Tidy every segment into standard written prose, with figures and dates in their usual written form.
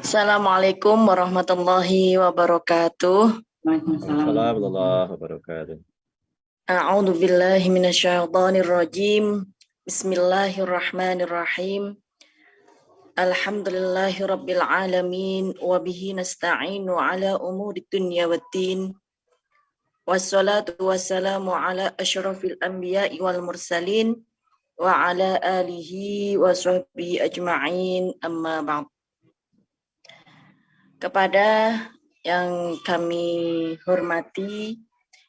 Assalamualaikum warahmatullahi wabarakatuh. Waalaikumsalam warahmatullahi wabarakatuh. A'udzu billahi minasyaitonir rajim. Bismillahirrahmanirrahim. Alhamdulillahirabbil alamin wa bihi nasta'inu ala umurid dunya waddin. Wassalatu wassalamu ala asyrafil anbiya'i wal mursalin wa ala alihi wa sahbihi ajma'in, amma ba'd. Kepada yang kami hormati,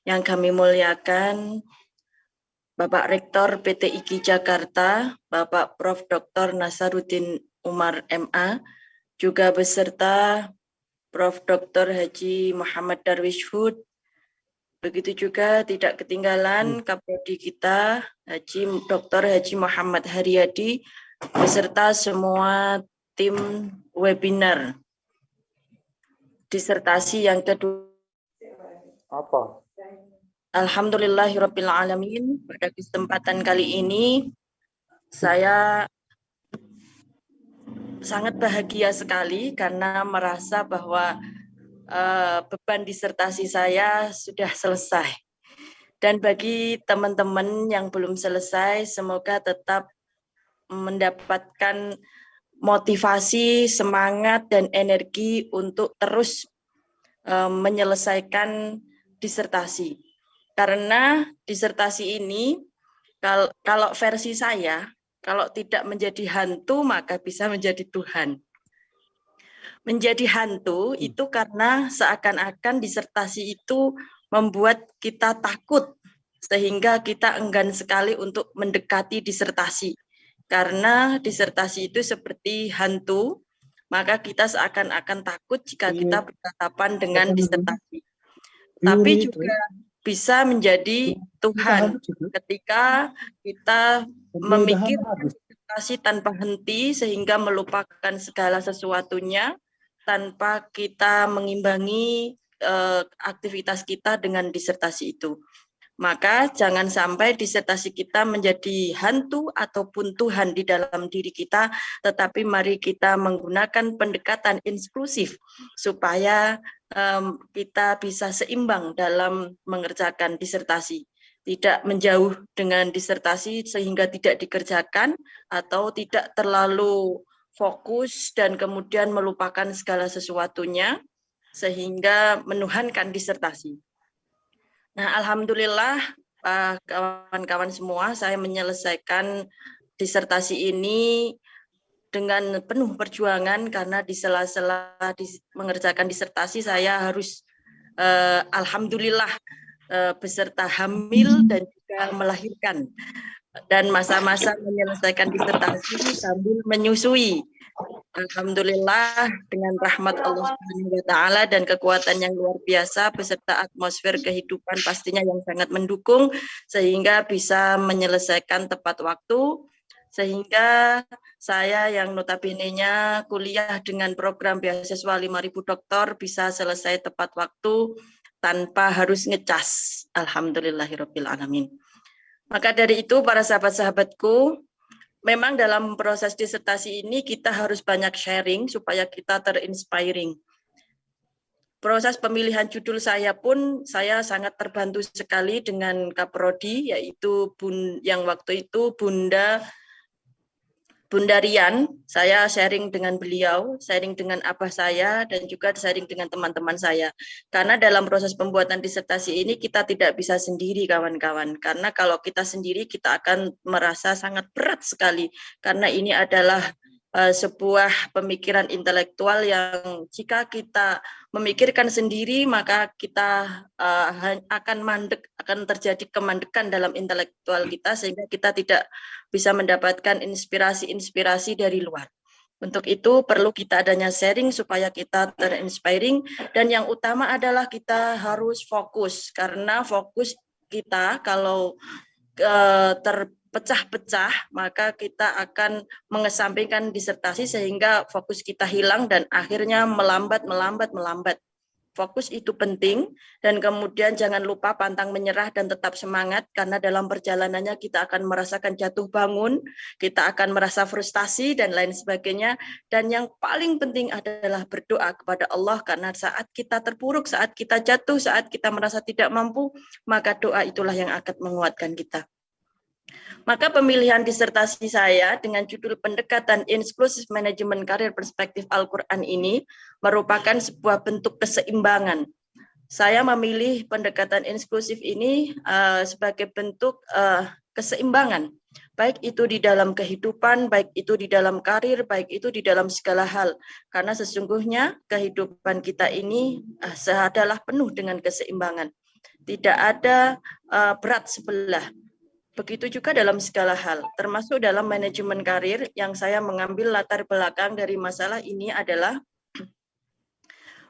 yang kami muliakan, Bapak Rektor PT IKI Jakarta, Bapak Prof. Dr. Nasaruddin Umar MA, juga beserta Prof. Dr. Haji Muhammad Darwish Hud. Begitu juga tidak ketinggalan Kaprodi kita, Dr. Haji Muhammad Haryadi, beserta semua tim webinar disertasi yang kedua. Alhamdulillahirabbil alamin. Pada kesempatan kali ini saya sangat bahagia sekali karena merasa bahwa beban disertasi saya sudah selesai. Dan bagi teman-teman yang belum selesai, semoga tetap mendapatkan motivasi, semangat, dan energi untuk terus menyelesaikan disertasi. Karena disertasi ini, kalau versi saya, kalau tidak menjadi hantu, maka bisa menjadi Tuhan. Menjadi hantu itu karena seakan-akan disertasi itu membuat kita takut, sehingga kita enggan sekali untuk mendekati disertasi. Karena disertasi itu seperti hantu, maka kita seakan-akan takut jika kita berhadapan dengan disertasi. Tapi juga bisa menjadi Tuhan ketika kita memikirkan disertasi tanpa henti sehingga melupakan segala sesuatunya tanpa kita mengimbangi aktivitas kita dengan disertasi itu. Maka jangan sampai disertasi kita menjadi hantu ataupun Tuhan di dalam diri kita, tetapi mari kita menggunakan pendekatan inklusif supaya kita bisa seimbang dalam mengerjakan disertasi. Tidak menjauh dengan disertasi sehingga tidak dikerjakan atau tidak terlalu fokus dan kemudian melupakan segala sesuatunya sehingga menuhankan disertasi. Nah, alhamdulillah kawan-kawan semua, saya menyelesaikan disertasi ini dengan penuh perjuangan karena di sela-sela mengerjakan disertasi saya harus alhamdulillah beserta hamil dan juga melahirkan, dan masa-masa menyelesaikan disertasi sambil menyusui. Alhamdulillah dengan rahmat Allah Subhanahu wa taala dan kekuatan yang luar biasa beserta atmosfer kehidupan pastinya yang sangat mendukung sehingga bisa menyelesaikan tepat waktu, sehingga saya yang notabene-nya kuliah dengan program beasiswa 5.000 doktor bisa selesai tepat waktu tanpa harus ngecas. Alhamdulillahirabbil alamin. Maka dari itu para sahabat-sahabatku, memang dalam proses disertasi ini kita harus banyak sharing supaya kita terinspiring. Proses pemilihan judul saya pun saya sangat terbantu sekali dengan Kaprodi, yaitu yang waktu itu Bunda Rian. Saya sharing dengan beliau, sharing dengan abah saya, dan juga sharing dengan teman-teman saya. Karena dalam proses pembuatan disertasi ini kita tidak bisa sendiri kawan-kawan. Karena kalau kita sendiri kita akan merasa sangat berat sekali. Karena ini adalah sebuah pemikiran intelektual yang jika kita memikirkan sendiri maka kita akan terjadi kemandekan dalam intelektual kita sehingga kita tidak bisa mendapatkan inspirasi-inspirasi dari luar. Untuk itu perlu kita adanya sharing supaya kita terinspiring, dan yang utama adalah kita harus fokus, karena fokus kita kalau terpecah-pecah maka kita akan mengesampingkan disertasi sehingga fokus kita hilang dan akhirnya melambat. Fokus itu penting, dan kemudian jangan lupa pantang menyerah dan tetap semangat, karena dalam perjalanannya kita akan merasakan jatuh bangun, kita akan merasa frustasi dan lain sebagainya. Dan yang paling penting adalah berdoa kepada Allah, karena saat kita terpuruk, saat kita jatuh, saat kita merasa tidak mampu, maka doa itulah yang akan menguatkan kita. Maka pemilihan disertasi saya dengan judul Pendekatan Inklusif Manajemen Karir Perspektif Al-Quran ini merupakan sebuah bentuk keseimbangan. Saya memilih pendekatan inklusif ini sebagai bentuk keseimbangan, baik itu di dalam kehidupan, baik itu di dalam karir, baik itu di dalam segala hal. Karena sesungguhnya kehidupan kita ini adalah penuh dengan keseimbangan. Tidak ada berat sebelah. Begitu juga dalam segala hal, termasuk dalam manajemen karir. Yang saya mengambil latar belakang dari masalah ini adalah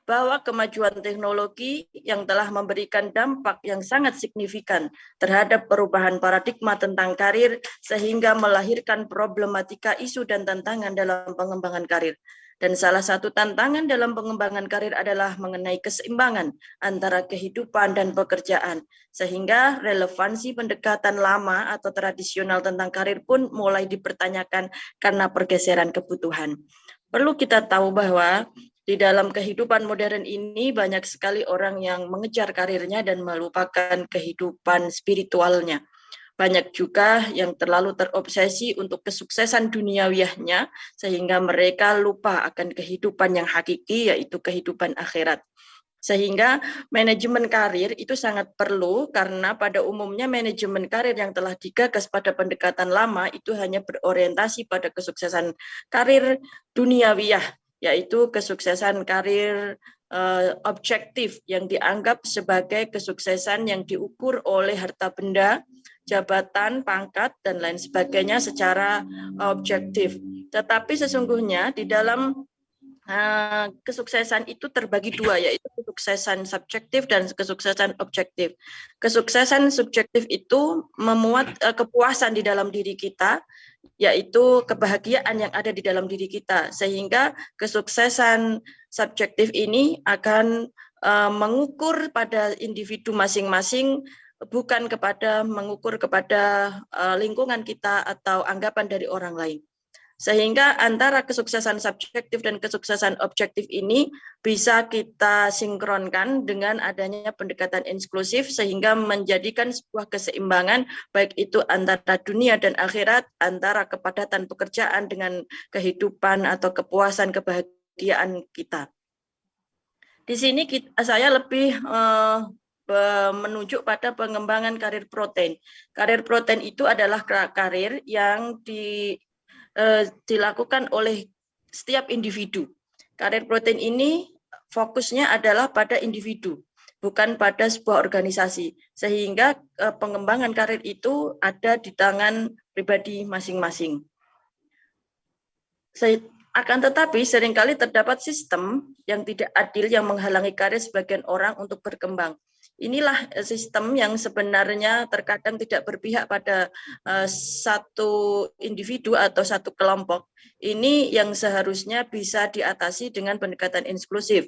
bahwa kemajuan teknologi yang telah memberikan dampak yang sangat signifikan terhadap perubahan paradigma tentang karir, sehingga melahirkan problematika isu dan tantangan dalam pengembangan karir. Dan salah satu tantangan dalam pengembangan karir adalah mengenai keseimbangan antara kehidupan dan pekerjaan, sehingga relevansi pendekatan lama atau tradisional tentang karir pun mulai dipertanyakan karena pergeseran kebutuhan. Perlu kita tahu bahwa di dalam kehidupan modern ini banyak sekali orang yang mengejar karirnya dan melupakan kehidupan spiritualnya. Banyak juga yang terlalu terobsesi untuk kesuksesan duniawiahnya, sehingga mereka lupa akan kehidupan yang hakiki, yaitu kehidupan akhirat. Sehingga manajemen karir itu sangat perlu, karena pada umumnya manajemen karir yang telah digagas pada pendekatan lama itu hanya berorientasi pada kesuksesan karir duniawiyah, yaitu kesuksesan karir objektif yang dianggap sebagai kesuksesan yang diukur oleh harta benda, jabatan, pangkat, dan lain sebagainya secara objektif. Tetapi sesungguhnya di dalam kesuksesan itu terbagi dua, yaitu kesuksesan subjektif dan kesuksesan objektif. Kesuksesan subjektif itu memuat kepuasan di dalam diri kita, yaitu kebahagiaan yang ada di dalam diri kita, sehingga kesuksesan subjektif ini akan mengukur pada individu masing-masing, bukan mengukur kepada lingkungan kita atau anggapan dari orang lain. Sehingga antara kesuksesan subjektif dan kesuksesan objektif ini bisa kita sinkronkan dengan adanya pendekatan inklusif, sehingga menjadikan sebuah keseimbangan, baik itu antara dunia dan akhirat, antara kepadatan pekerjaan dengan kehidupan atau kepuasan, kebahagiaan kita. Di sini saya lebih menunjuk pada pengembangan karir protein. Karir protein itu adalah karir yang dilakukan oleh setiap individu. Karir protein ini fokusnya adalah pada individu, bukan pada sebuah organisasi. Sehingga pengembangan karir itu ada di tangan pribadi masing-masing. Akan tetapi seringkali terdapat sistem yang tidak adil yang menghalangi karir sebagian orang untuk berkembang. Inilah sistem yang sebenarnya terkadang tidak berpihak pada satu individu atau satu kelompok. Ini yang seharusnya bisa diatasi dengan pendekatan inklusif.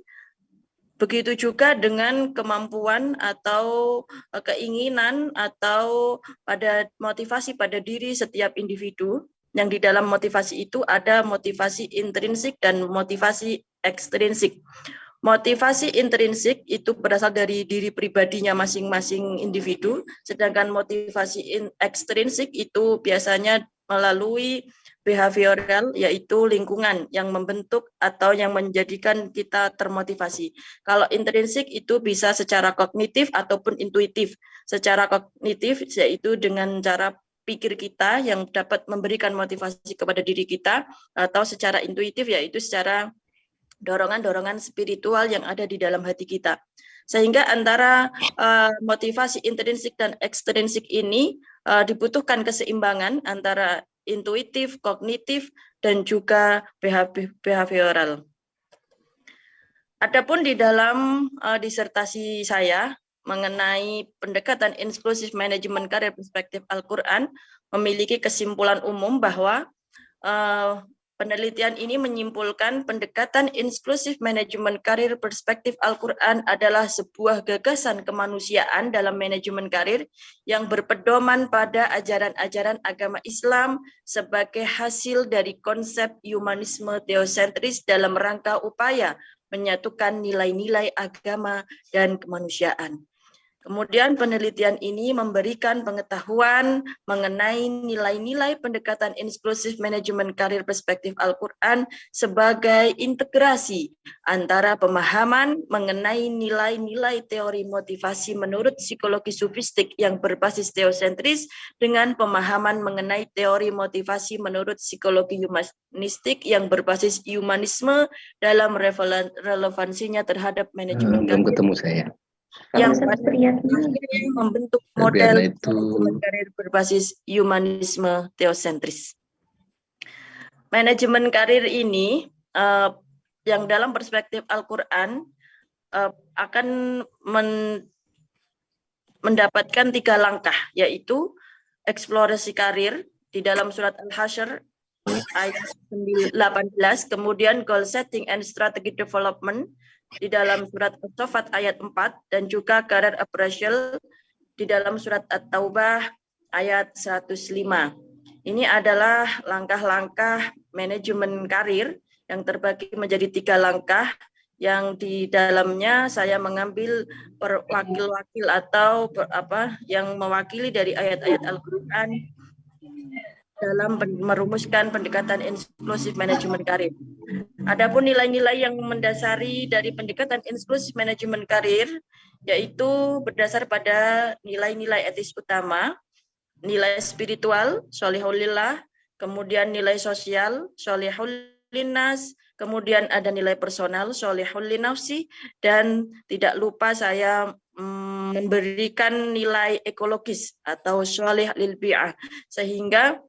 Begitu juga dengan kemampuan atau keinginan atau pada motivasi pada diri setiap individu, yang di dalam motivasi itu ada motivasi intrinsik dan motivasi ekstrinsik. Motivasi intrinsik itu berasal dari diri pribadinya masing-masing individu, sedangkan motivasi ekstrinsik itu biasanya melalui behavioral, yaitu lingkungan yang membentuk atau yang menjadikan kita termotivasi. Kalau intrinsik itu bisa secara kognitif ataupun intuitif. Secara kognitif yaitu dengan cara pikir kita yang dapat memberikan motivasi kepada diri kita, atau secara intuitif yaitu secara dorongan-dorongan spiritual yang ada di dalam hati kita. Sehingga antara motivasi intrinsik dan ekstrinsik ini dibutuhkan keseimbangan antara intuitif, kognitif, dan juga behavioral. Adapun di dalam disertasi saya mengenai pendekatan inklusif manajemen karir perspektif Al-Quran, memiliki kesimpulan umum bahwa Penelitian ini menyimpulkan pendekatan inklusif manajemen karir perspektif Al-Quran adalah sebuah gagasan kemanusiaan dalam manajemen karir yang berpedoman pada ajaran-ajaran agama Islam sebagai hasil dari konsep humanisme teosentris dalam rangka upaya menyatukan nilai-nilai agama dan kemanusiaan. Kemudian penelitian ini memberikan pengetahuan mengenai nilai-nilai pendekatan inklusif manajemen karir perspektif Al-Quran sebagai integrasi antara pemahaman mengenai nilai-nilai teori motivasi menurut psikologi sufistik yang berbasis teosentris dengan pemahaman mengenai teori motivasi menurut psikologi humanistik yang berbasis humanisme dalam relevansinya terhadap manajemen Belum karir. ketemu saya. Yang akhirnya membentuk model manajemen karir berbasis humanisme teosentris. Manajemen karir ini yang dalam perspektif Al-Quran akan mendapatkan 3 langkah, yaitu eksplorasi karir di dalam surat Al-Hasyr ayat 18, kemudian goal setting and strategy development di dalam surat As-Saffat ayat 4, dan juga career appraisal di dalam surat At-Taubah ayat 105. Ini adalah langkah-langkah manajemen karir yang terbagi menjadi 3 langkah yang di dalamnya saya mengambil wakil-wakil atau yang mewakili dari ayat-ayat Al-Quran dalam merumuskan pendekatan inklusif manajemen karir. Adapun nilai-nilai yang mendasari dari pendekatan inklusif manajemen karir yaitu berdasar pada nilai-nilai etis utama, nilai spiritual, sholihul lillah, kemudian nilai sosial, sholihul linnas, kemudian ada nilai personal, sholihul linafsi, dan tidak lupa saya memberikan nilai ekologis atau sholih lil bi'ah, sehingga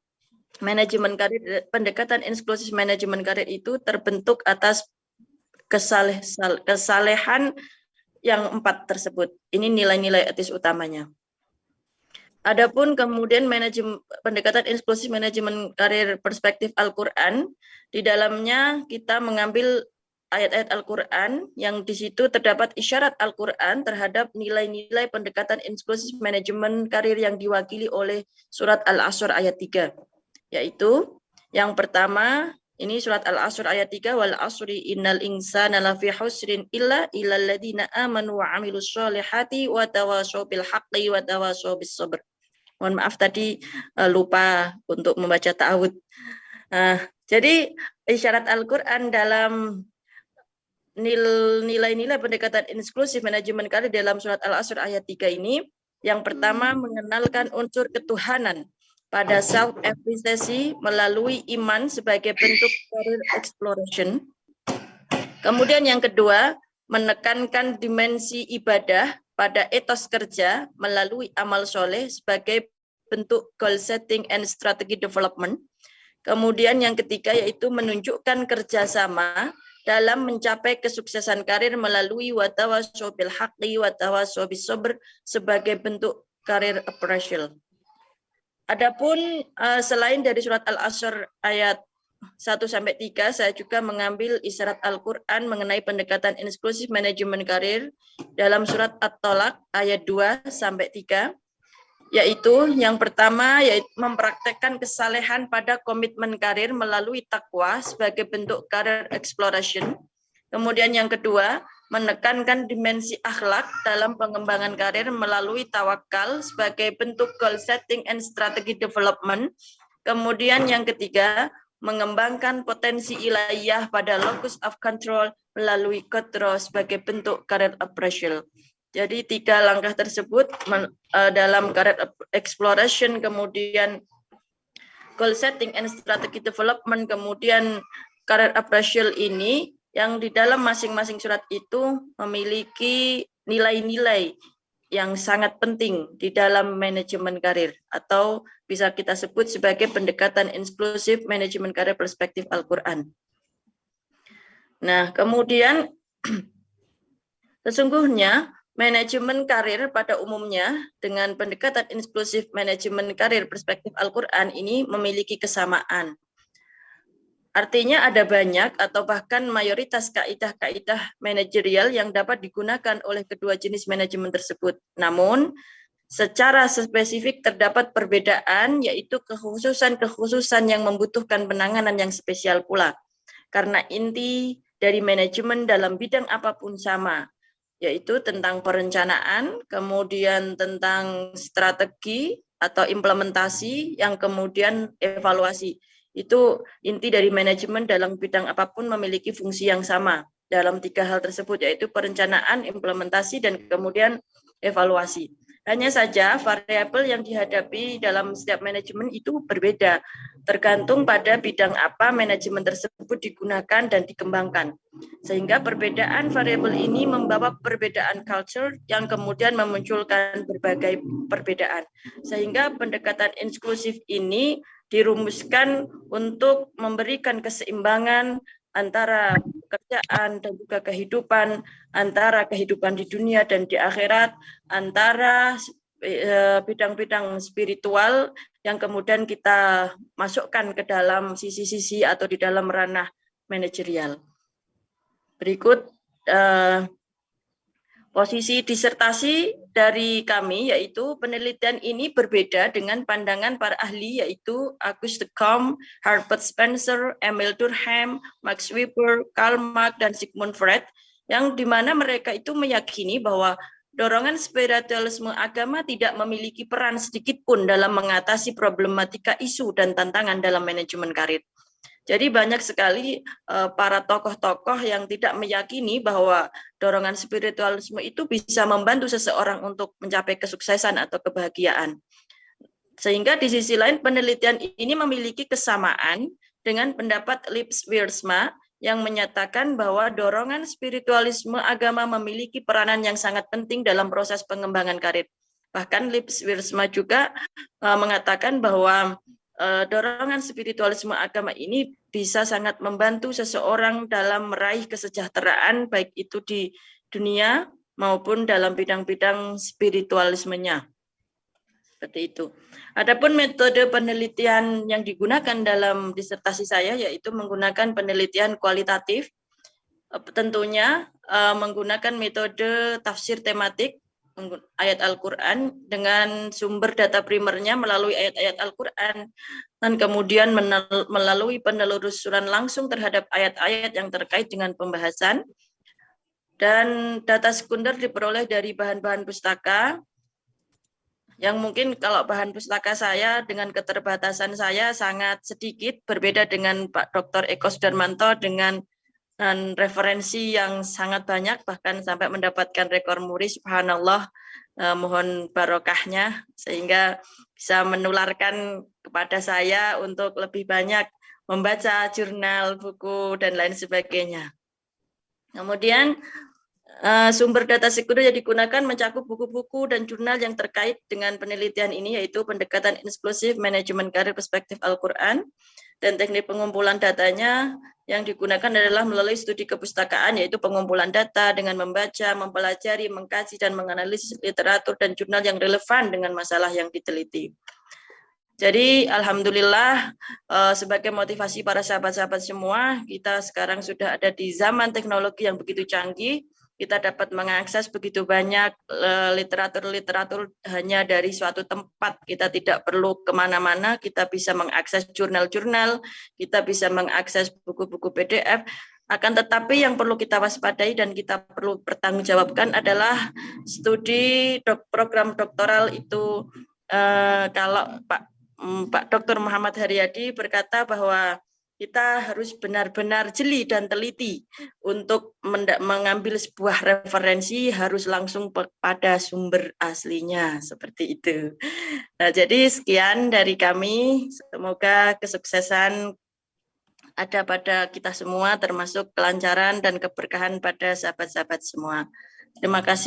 manajemen karir, pendekatan inklusif manajemen karir itu terbentuk atas kesalehan yang 4 tersebut. Ini nilai-nilai etis utamanya. Adapun kemudian pendekatan inklusif manajemen karir perspektif Al-Quran, di dalamnya kita mengambil ayat-ayat Al-Quran yang di situ terdapat isyarat Al-Quran terhadap nilai-nilai pendekatan inklusif manajemen karir yang diwakili oleh surat Al-Asr ayat 3. Yaitu yang pertama, ini surat Al-Asr ayat 3, wal asri innal insana lafi husrin illa illal ladzina amanu wa amilus sholihati wa tawashaw bil haqqi wa tawashaw bis sabr. Mohon maaf tadi lupa untuk membaca ta'awud. Jadi isyarat Al-Quran dalam nilai-nilai pendekatan inklusif manajemen karir dalam surat Al-Asr ayat 3 ini, yang pertama mengenalkan unsur ketuhanan pada self-efficacy melalui iman sebagai bentuk career exploration. Kemudian yang kedua, menekankan dimensi ibadah pada etos kerja melalui amal soleh sebagai bentuk goal setting and strategy development. Kemudian yang ketiga yaitu menunjukkan kerjasama dalam mencapai kesuksesan karir melalui watawasyaw bil haqqi watawasyaw bis sabr sebagai bentuk career appraisal. Adapun selain dari surat Al-Asr ayat 1-3, saya juga mengambil isyarat Al-Quran mengenai pendekatan inklusif manajemen karir dalam surat At-Tolak ayat 2-3, yaitu yang pertama yaitu mempraktekkan kesalehan pada komitmen karir melalui takwa sebagai bentuk career exploration. Kemudian yang kedua, menekankan dimensi akhlak dalam pengembangan karir melalui tawakal sebagai bentuk goal setting and strategy development. Kemudian yang ketiga, mengembangkan potensi ilahiyah pada locus of control melalui qadra sebagai bentuk career appraisal. Jadi 3 langkah tersebut dalam career exploration, kemudian goal setting and strategy development, kemudian career appraisal ini yang di dalam masing-masing surat itu memiliki nilai-nilai yang sangat penting di dalam manajemen karir, atau bisa kita sebut sebagai pendekatan inklusif manajemen karir perspektif Al-Quran. Nah, kemudian sesungguhnya manajemen karir pada umumnya dengan pendekatan inklusif manajemen karir perspektif Al-Quran ini memiliki kesamaan. Artinya ada banyak atau bahkan mayoritas kaidah-kaidah manajerial yang dapat digunakan oleh kedua jenis manajemen tersebut. Namun, secara spesifik terdapat perbedaan, yaitu kekhususan-kekhususan yang membutuhkan penanganan yang spesial pula. Karena inti dari manajemen dalam bidang apapun sama, yaitu tentang perencanaan, kemudian tentang strategi atau implementasi, yang kemudian evaluasi. Itu inti dari manajemen dalam bidang apapun memiliki fungsi yang sama dalam 3 hal tersebut, yaitu perencanaan, implementasi, dan kemudian evaluasi. Hanya saja variabel yang dihadapi dalam setiap manajemen itu berbeda, tergantung pada bidang apa manajemen tersebut digunakan dan dikembangkan. Sehingga perbedaan variabel ini membawa perbedaan culture yang kemudian memunculkan berbagai perbedaan. Sehingga pendekatan inklusif ini dirumuskan untuk memberikan keseimbangan antara pekerjaan dan juga kehidupan, antara kehidupan di dunia dan di akhirat, antara bidang-bidang spiritual yang kemudian kita masukkan ke dalam sisi-sisi atau di dalam ranah manajerial. Berikut posisi disertasi dari kami, yaitu penelitian ini berbeda dengan pandangan para ahli, yaitu Auguste Comte, Herbert Spencer, Emil Durkheim, Max Weber, Karl Marx, dan Sigmund Freud, yang dimana mereka itu meyakini bahwa dorongan spiritualisme agama tidak memiliki peran sedikit pun dalam mengatasi problematika isu dan tantangan dalam manajemen karir. Jadi banyak sekali para tokoh-tokoh yang tidak meyakini bahwa dorongan spiritualisme itu bisa membantu seseorang untuk mencapai kesuksesan atau kebahagiaan. Sehingga di sisi lain penelitian ini memiliki kesamaan dengan pendapat Lips Wiersma yang menyatakan bahwa dorongan spiritualisme agama memiliki peranan yang sangat penting dalam proses pengembangan karir. Bahkan Lips Wiersma juga mengatakan bahwa dorongan spiritualisme agama ini bisa sangat membantu seseorang dalam meraih kesejahteraan, baik itu di dunia maupun dalam bidang-bidang spiritualismenya. Seperti itu. Adapun metode penelitian yang digunakan dalam disertasi saya yaitu menggunakan penelitian kualitatif, tentunya menggunakan metode tafsir tematik ayat Al-Quran dengan sumber data primernya melalui ayat-ayat Al-Quran, dan kemudian melalui penelusuran langsung terhadap ayat-ayat yang terkait dengan pembahasan, dan data sekunder diperoleh dari bahan-bahan pustaka, yang mungkin kalau bahan pustaka saya dengan keterbatasan saya sangat sedikit, berbeda dengan Pak Dr. Eko Sudarmanto dengan referensi yang sangat banyak, bahkan sampai mendapatkan rekor muri, subhanallah, mohon barokahnya, sehingga bisa menularkan kepada saya untuk lebih banyak membaca jurnal, buku, dan lain sebagainya. Kemudian sumber data sekunder yang digunakan mencakup buku-buku dan jurnal yang terkait dengan penelitian ini, yaitu pendekatan inklusif manajemen karir perspektif Al-Quran, dan teknik pengumpulan datanya yang digunakan adalah melalui studi kepustakaan, yaitu pengumpulan data dengan membaca, mempelajari, mengkaji, dan menganalisis literatur dan jurnal yang relevan dengan masalah yang diteliti. Jadi alhamdulillah sebagai motivasi para sahabat-sahabat semua, kita sekarang sudah ada di zaman teknologi yang begitu canggih. Kita dapat mengakses begitu banyak literatur-literatur hanya dari suatu tempat. Kita tidak perlu kemana-mana, kita bisa mengakses jurnal-jurnal, kita bisa mengakses buku-buku PDF. Akan tetapi yang perlu kita waspadai dan kita perlu pertanggungjawabkan adalah studi program doktoral itu, kalau Pak Dr. Muhammad Haryadi berkata bahwa kita harus benar-benar jeli dan teliti untuk mengambil sebuah referensi, harus langsung pada sumber aslinya, seperti itu. Nah, jadi sekian dari kami, semoga kesuksesan ada pada kita semua, termasuk kelancaran dan keberkahan pada sahabat-sahabat semua. Terima kasih.